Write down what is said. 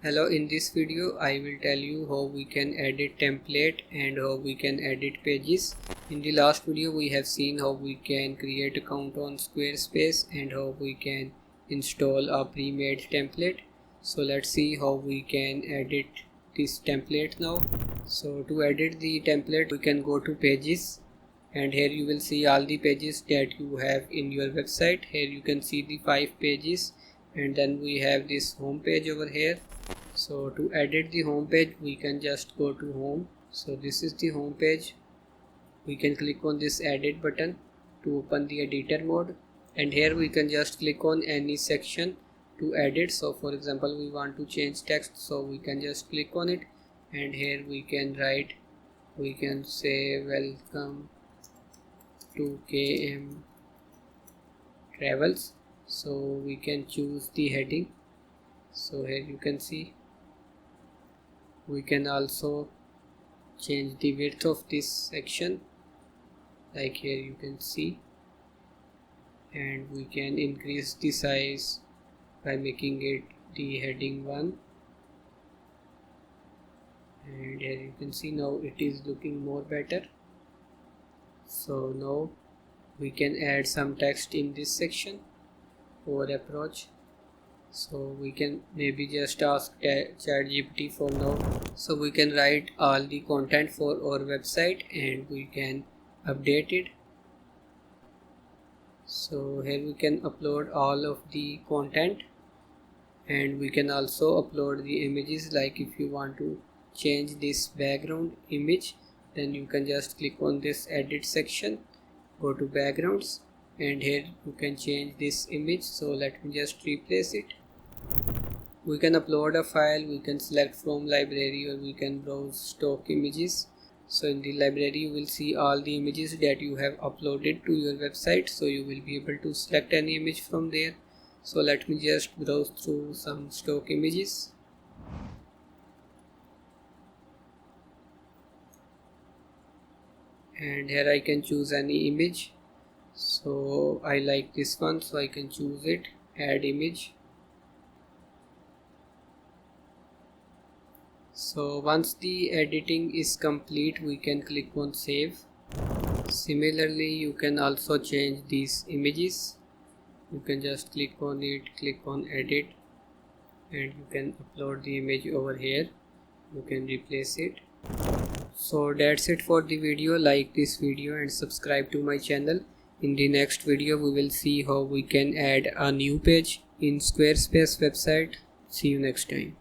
Hello, in this video I will tell you how we can edit template and how we can edit pages. In the last video we have seen how we can create account on Squarespace and how we can install a pre-made template. So let's see how we can edit this template now. So to edit the template we can go to pages, and here you will see all the pages that you have in your website. Here you can see the 5 pages, and then we have this home page over here. So to edit the home page we can just go to home. So this is the home page. We can click on this edit button to open the editor mode, and here we can just click on any section to edit. So for example we want to change text, so we can just click on it, and here we can write, we can say welcome to KM Travels. So we can choose the heading. So here you can see we can also change the width of this section, like here you can see, and we can increase the size by making it the heading 1, and here you can see now it is looking more better. So now we can add some text in this section for approach. So we can maybe just ask ChatGPT for now. So we can write all the content for our website and we can update it. So here we can upload all of the content, and we can also upload the images. Like if you want to change this background image, then you can just click on this edit section, go to backgrounds, and here you can change this image. So let me just replace it. We can upload a file, we can select from library, or we can browse stock images. So in the library you will see all the images that you have uploaded to your website, so you will be able to select any image from there. So let me just browse through some stock images. And here I can choose any image. So I like this one, so I can choose it, add image. So once the editing is complete we can click on save. Similarly you can also change these images. You can just click on it, click on edit, and you can upload the image over here. You can replace it. So that's it for the video. Like this video and subscribe to my channel. In the next video we will see how we can add a new page in Squarespace website. See you next time.